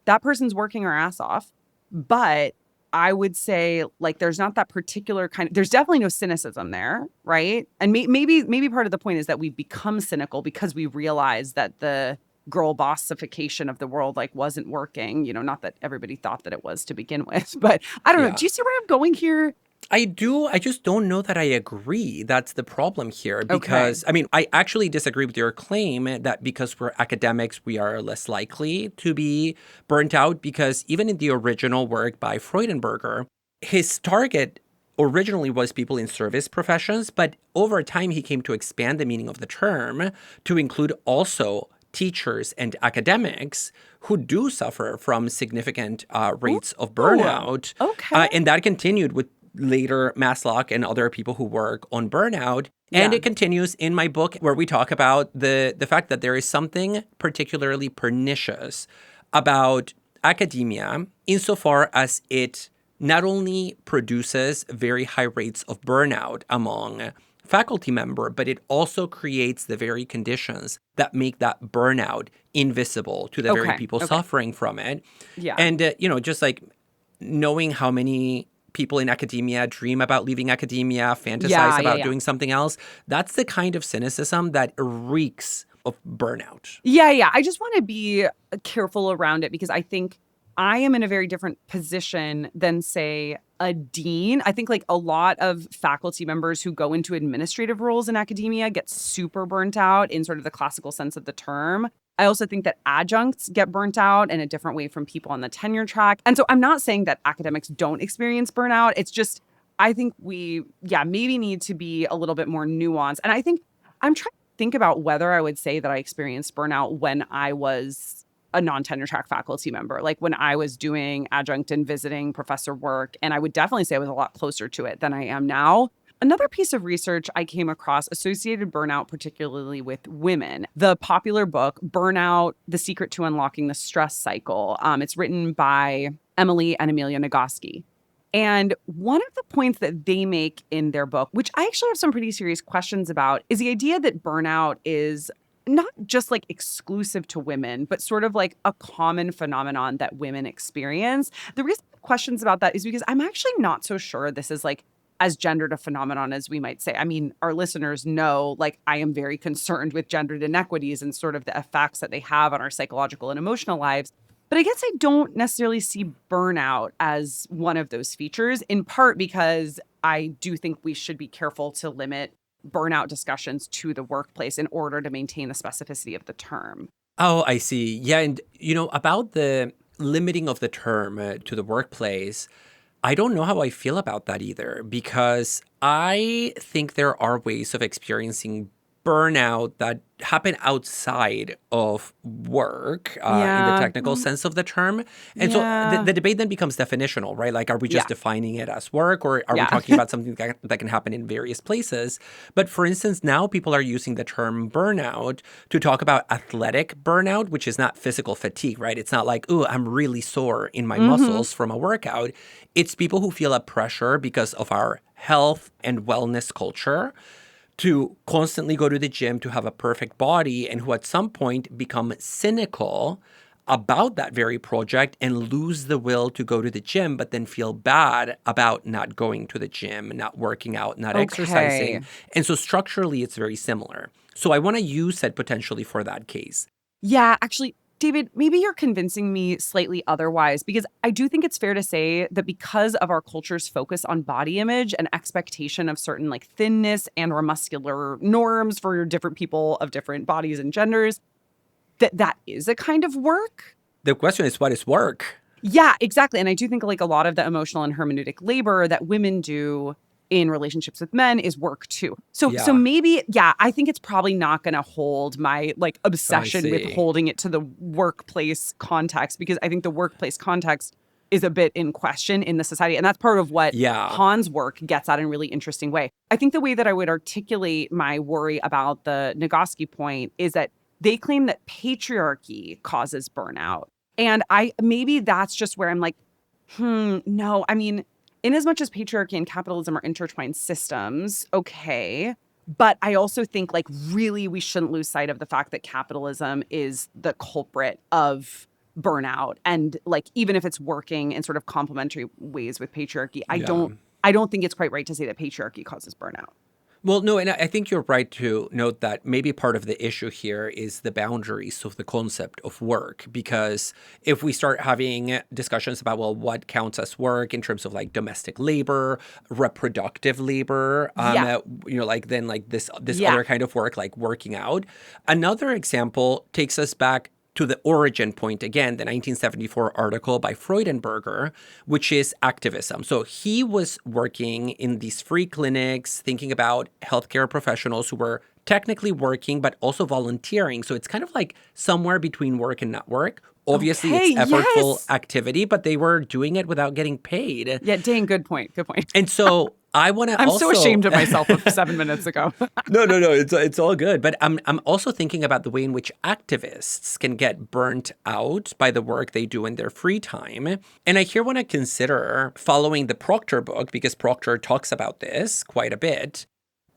That person's working her ass off. But I would say like there's not that particular there's definitely no cynicism there, right? And maybe part of the point is that we've become cynical because we realize that the girl bossification of the world like wasn't working. Not that everybody thought that it was to begin with. But I don't know. Do you see where I'm going here? I do. I just don't know that I agree. That's the problem here. Because, I mean, I actually disagree with your claim that because we're academics, we are less likely to be burnt out. Because even in the original work by Freudenberger, his target originally was people in service professions. But over time, he came to expand the meaning of the term to include also teachers and academics who do suffer from significant rates of burnout. And that continued with later Maslach and other people who work on burnout. And it continues in my book where we talk about the fact that there is something particularly pernicious about academia insofar as it not only produces very high rates of burnout among faculty member, but it also creates the very conditions that make that burnout invisible to the very people suffering from it. And, just like knowing how many people in academia dream about leaving academia, fantasize about doing something else. That's the kind of cynicism that reeks of burnout. Yeah. I just want to be careful around it because I think I am in a very different position than, say, a dean. I think like a lot of faculty members who go into administrative roles in academia get super burnt out in sort of the classical sense of the term. I also think that adjuncts get burnt out in a different way from people on the tenure track. And so I'm not saying that academics don't experience burnout. It's just, I think we, maybe need to be a little bit more nuanced. And I think I'm trying to think about whether I would say that I experienced burnout when I was a non-tenure track faculty member, like when I was doing adjunct and visiting professor work. And I would definitely say I was a lot closer to it than I am now. Another piece of research I came across associated burnout particularly with women. The popular book, Burnout, The Secret to Unlocking the Stress Cycle. It's written by Emily and Amelia Nagoski. And one of the points that they make in their book, which I actually have some pretty serious questions about, is the idea that burnout is not just like exclusive to women, but sort of like a common phenomenon that women experience. The reason I have questions about that is because I'm actually not so sure this is like as gendered a phenomenon as we might say. I mean, our listeners know, like, I am very concerned with gendered inequities and sort of the effects that they have on our psychological and emotional lives. But I guess I don't necessarily see burnout as one of those features, in part because I do think we should be careful to limit burnout discussions to the workplace in order to maintain the specificity of the term. Oh, I see. Yeah. And, about the limiting of the term to the workplace, I don't know how I feel about that either, because I think there are ways of experiencing burnout that happen outside of work in the technical sense of the term. And so the debate then becomes definitional, right? Like, are we just defining it as work, or are we talking about something that can happen in various places? But for instance, now people are using the term burnout to talk about athletic burnout, which is not physical fatigue, right? It's not like, ooh, I'm really sore in my muscles from a workout. It's people who feel a pressure because of our health and wellness culture to constantly go to the gym to have a perfect body, and who at some point become cynical about that very project and lose the will to go to the gym, but then feel bad about not going to the gym, not working out, not exercising. And so structurally, it's very similar. So I want to use it potentially for that case. Yeah, actually, David, maybe you're convincing me slightly otherwise, because I do think it's fair to say that because of our culture's focus on body image and expectation of certain like thinness and or muscular norms for different people of different bodies and genders, that is a kind of work. The question is, what is work? Yeah, exactly. And I do think like a lot of the emotional and hermeneutic labor that women do in relationships with men is work too. So maybe, I think it's probably not going to hold my like obsession with holding it to the workplace context, because I think the workplace context is a bit in question in the society. And that's part of what Han's work gets at in a really interesting way. I think the way that I would articulate my worry about the Nagoski point is that they claim that patriarchy causes burnout. And maybe that's just where I'm like, no, I mean, in as much as patriarchy and capitalism are intertwined systems, okay. But I also think like really we shouldn't lose sight of the fact that capitalism is the culprit of burnout. And like, even if it's working in sort of complementary ways with patriarchy, I don't think it's quite right to say that patriarchy causes burnout. Well, no, and I think you're right to note that maybe part of the issue here is the boundaries of the concept of work. Because if we start having discussions about, well, what counts as work in terms of like domestic labor, reproductive labor, this other kind of work, like working out. Another example takes us back to the origin point again, the 1974 article by Freudenberger, which is activism. So he was working in these free clinics, thinking about healthcare professionals who were technically working, but also volunteering. So it's kind of like somewhere between work and not work. Obviously, it's effortful activity, but they were doing it without getting paid. Yeah, dang, good point. Good point. And so I want to I'm so ashamed of myself 7 minutes ago. No, it's all good. But I'm also thinking about the way in which activists can get burnt out by the work they do in their free time. And I here want to consider following the Proctor book, because Proctor talks about this quite a bit,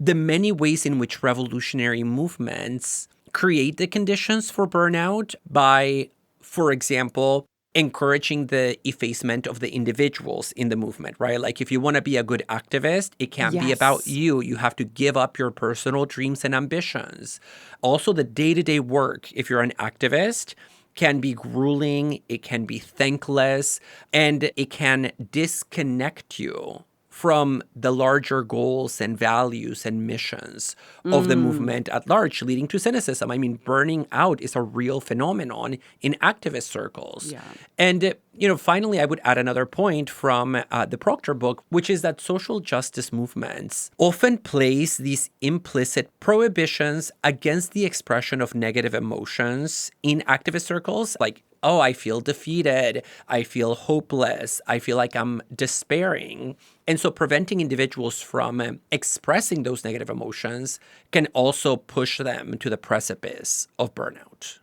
the many ways in which revolutionary movements create the conditions for burnout by, for example, encouraging the effacement of the individuals in the movement, right? Like if you want to be a good activist, it can't be about you. You have to give up your personal dreams and ambitions. Also, the day-to-day work, if you're an activist, can be grueling, it can be thankless, and it can disconnect you from the larger goals and values and missions of the movement at large, leading to cynicism. I mean, burning out is a real phenomenon in activist circles. Yeah. And, finally, I would add another point from the Proctor book, which is that social justice movements often place these implicit prohibitions against the expression of negative emotions in activist circles, like, oh, I feel defeated, I feel hopeless, I feel like I'm despairing. And so preventing individuals from expressing those negative emotions can also push them to the precipice of burnout.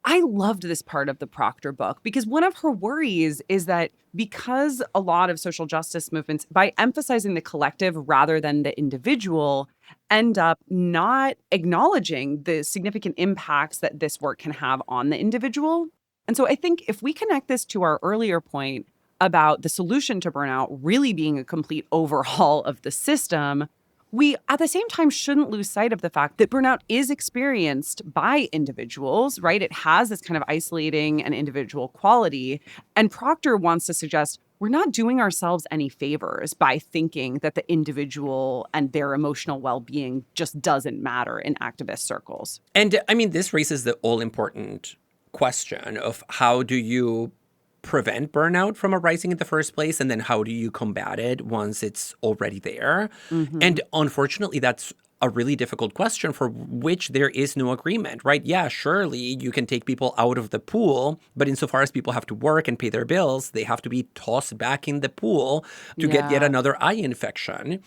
I loved this part of the Proctor book because one of her worries is that because a lot of social justice movements, by emphasizing the collective rather than the individual, end up not acknowledging the significant impacts that this work can have on the individual. And so I think if we connect this to our earlier point about the solution to burnout really being a complete overhaul of the system, we at the same time shouldn't lose sight of the fact that burnout is experienced by individuals, right? It has this kind of isolating and individual quality. And Proctor wants to suggest we're not doing ourselves any favors by thinking that the individual and their emotional well-being just doesn't matter in activist circles. And I mean, this raises the all-important question of how do you prevent burnout from arising in the first place, and then how do you combat it once it's already there? And unfortunately, that's a really difficult question for which there is no agreement, right? Yeah, surely you can take people out of the pool, but insofar as people have to work and pay their bills, they have to be tossed back in the pool to get yet another eye infection.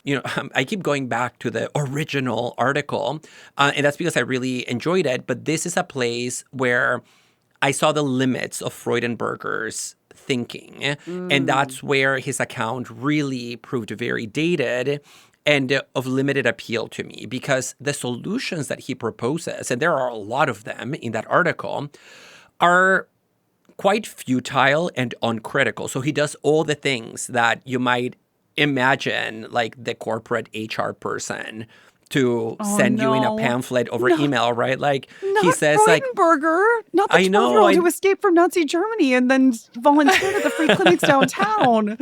I keep going back to the original article, and that's because I really enjoyed it. But this is a place where I saw the limits of Freudenberger's thinking. And that's where his account really proved very dated and of limited appeal to me, because the solutions that he proposes, and there are a lot of them in that article, are quite futile and uncritical. So he does all the things that you might imagine, like the corporate HR person to send you in a pamphlet over email, right? Like he says, Freudenberger, not the 12-year-old who escaped from Nazi Germany and then volunteered at the free clinics downtown.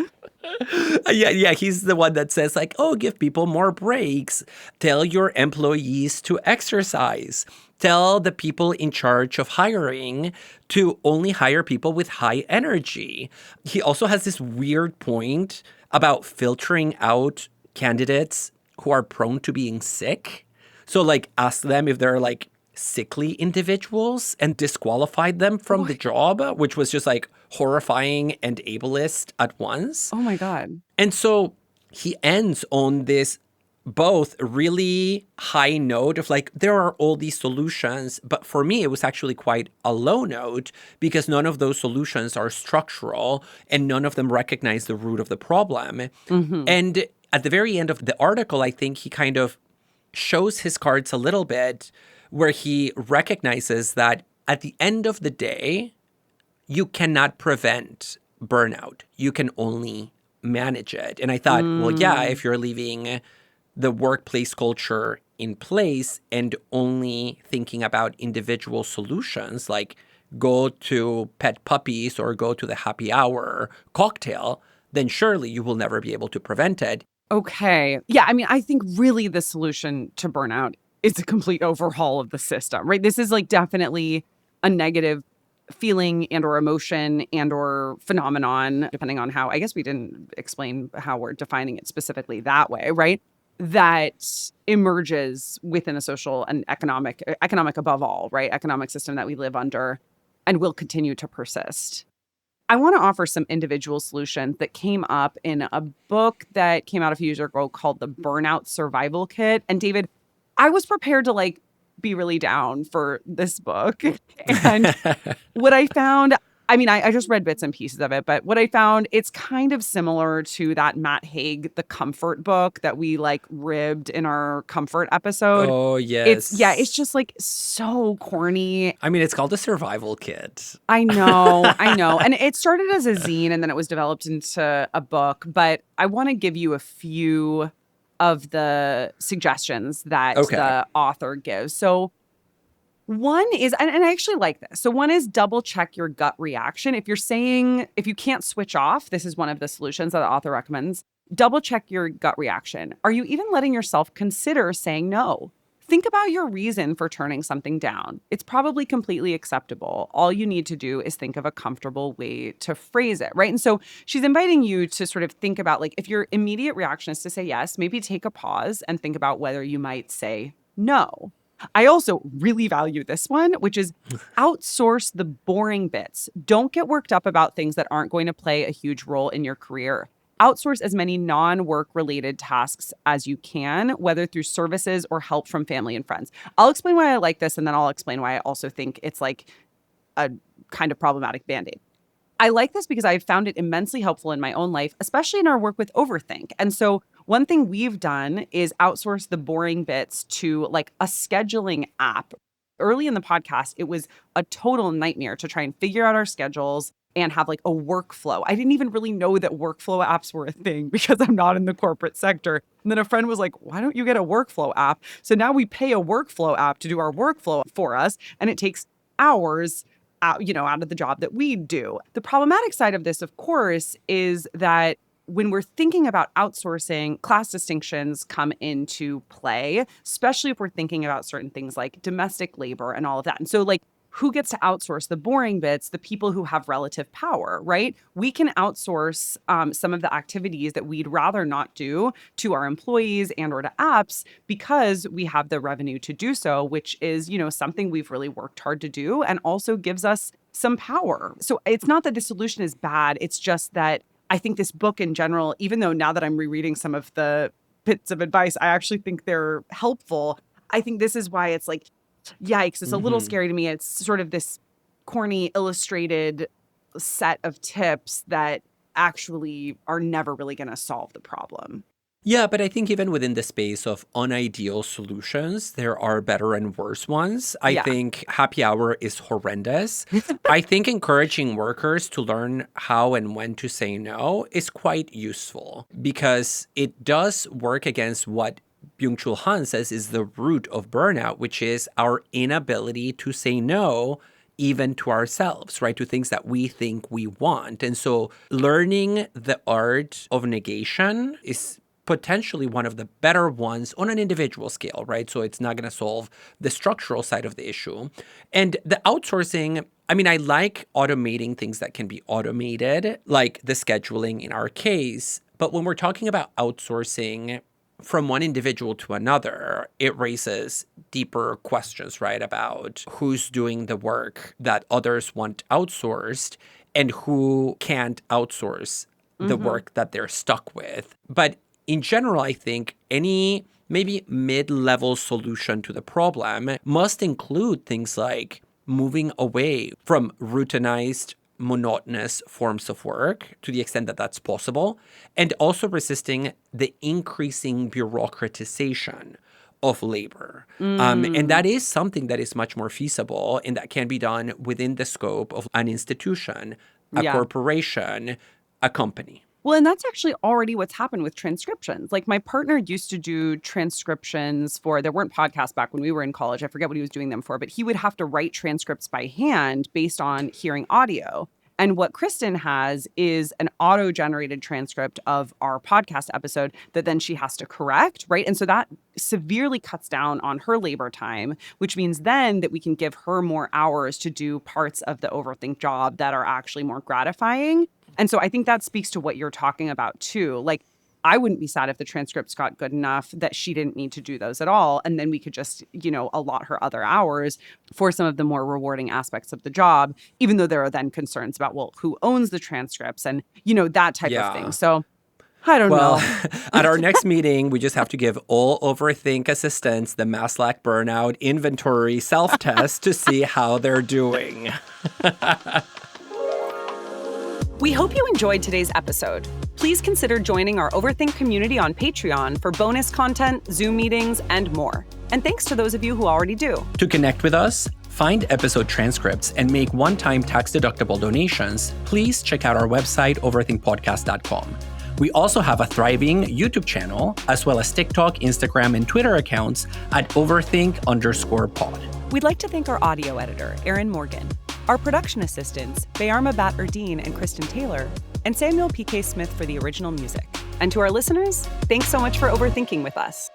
Yeah, he's the one that says like, oh, give people more breaks. Tell your employees to exercise. Tell the people in charge of hiring to only hire people with high energy. He also has this weird point about filtering out candidates who are prone to being sick. So like ask them if they're like sickly individuals and disqualified them from the job, which was just like horrifying and ableist at once. Oh my God. And so he ends on this both really high note of like, there are all these solutions. But for me, it was actually quite a low note because none of those solutions are structural and none of them recognize the root of the problem. And at the very end of the article, I think he kind of shows his cards a little bit where he recognizes that at the end of the day, you cannot prevent burnout. You can only manage it. And I thought, well, yeah, if you're leaving the workplace culture in place and only thinking about individual solutions, like go to pet puppies or go to the happy hour cocktail, then surely you will never be able to prevent it. Okay. Yeah, I mean, I think really the solution to burnout is a complete overhaul of the system, right? This is like definitely a negative feeling and or emotion and or phenomenon, depending on how, I guess we didn't explain how we're defining it specifically that way, right? That emerges within a social and economic above all, right? Economic system that we live under and will continue to persist. I want to offer some individual solutions that came up in a book that came out a few years ago called The Burnout Survival Kit. And David, I was prepared to like be really down for this book. And what I found, I mean, I just read bits and pieces of it, but what I found, it's kind of similar to that Matt Haig, The Comfort book that we like ribbed in our Comfort episode. Oh, yes. It's just like so corny. I mean, it's called a survival kit. I know. And it started as a zine and then it was developed into a book. But I want to give you a few of the suggestions that the author gives. So one is, and I actually like this. So one is double check your gut reaction. If you can't switch off, this is one of the solutions that the author recommends. Double check your gut reaction. Are you even letting yourself consider saying no? Think about your reason for turning something down. It's probably completely acceptable. All you need to do is think of a comfortable way to phrase it, right? And so she's inviting you to sort of think about, like, if your immediate reaction is to say yes, maybe take a pause and think about whether you might say no. I also really value this one, which is outsource the boring bits. Don't get worked up about things that aren't going to play a huge role in your career. Outsource as many non-work related tasks as you can, whether through services or help from family and friends. I'll explain why I like this, and then I'll explain why I also think it's like a kind of problematic Band-Aid. I like this because I've found it immensely helpful in my own life, especially in our work with Overthink. And so one thing we've done is outsource the boring bits to like a scheduling app. Early in the podcast, it was a total nightmare to try and figure out our schedules and have like a workflow. I didn't even really know that workflow apps were a thing because I'm not in the corporate sector. And then a friend was like, why don't you get a workflow app? So now we pay a workflow app to do our workflow for us. And it takes hours out of the job that we do. The problematic side of this, of course, is that when we're thinking about outsourcing, class distinctions come into play, especially if we're thinking about certain things like domestic labor and all of that. And so like, who gets to outsource the boring bits? The people who have relative power, right? We can outsource some of the activities that we'd rather not do to our employees and or to apps because we have the revenue to do so, which is, something we've really worked hard to do and also gives us some power. So it's not that the solution is bad. It's just that I think this book in general, even though now that I'm rereading some of the bits of advice, I actually think they're helpful. I think this is why it's like, yikes, it's a little scary to me. It's sort of this corny illustrated set of tips that actually are never really going to solve the problem. Yeah, but I think even within the space of unideal solutions, there are better and worse ones. I think happy hour is horrendous. I think encouraging workers to learn how and when to say no is quite useful because it does work against what Byung-Chul Han says is the root of burnout, which is our inability to say no even to ourselves, right? To things that we think we want. And so learning the art of negation is potentially one of the better ones on an individual scale, right? So it's not going to solve the structural side of the issue. And the outsourcing, I mean, I like automating things that can be automated, like the scheduling in our case. But when we're talking about outsourcing from one individual to another, it raises deeper questions, right? About who's doing the work that others want outsourced and who can't outsource the work that they're stuck with. But in general, I think any maybe mid-level solution to the problem must include things like moving away from routinized, monotonous forms of work to the extent that that's possible, and also resisting the increasing bureaucratization of labor. And that is something that is much more feasible and that can be done within the scope of an institution, a corporation, a company. Well, and that's actually already what's happened with transcriptions. Like my partner used to do transcriptions there weren't podcasts back when we were in college. I forget what he was doing them for, but he would have to write transcripts by hand based on hearing audio. And what Kristen has is an auto-generated transcript of our podcast episode that then she has to correct, right? And so that severely cuts down on her labor time, which means then that we can give her more hours to do parts of the Overthink job that are actually more gratifying. And so I think that speaks to what you're talking about too. Like, I wouldn't be sad if the transcripts got good enough that she didn't need to do those at all. And then we could just, allot her other hours for some of the more rewarding aspects of the job, even though there are then concerns about, well, who owns the transcripts and, that type of thing. So I don't know. At our next meeting, we just have to give all Overthink assistants the Maslack Burnout inventory self-test to see how they're doing. We hope you enjoyed today's episode. Please consider joining our Overthink community on Patreon for bonus content, Zoom meetings, and more. And thanks to those of you who already do. To connect with us, find episode transcripts, and make one-time tax-deductible donations, please check out our website, overthinkpodcast.com. We also have a thriving YouTube channel, as well as TikTok, Instagram, and Twitter accounts at overthink_pod. We'd like to thank our audio editor, Aaron Morgan, our production assistants, Bayarma Bat-Erdeen and Kristen Taylor, and Samuel P.K. Smith for the original music. And to our listeners, thanks so much for overthinking with us.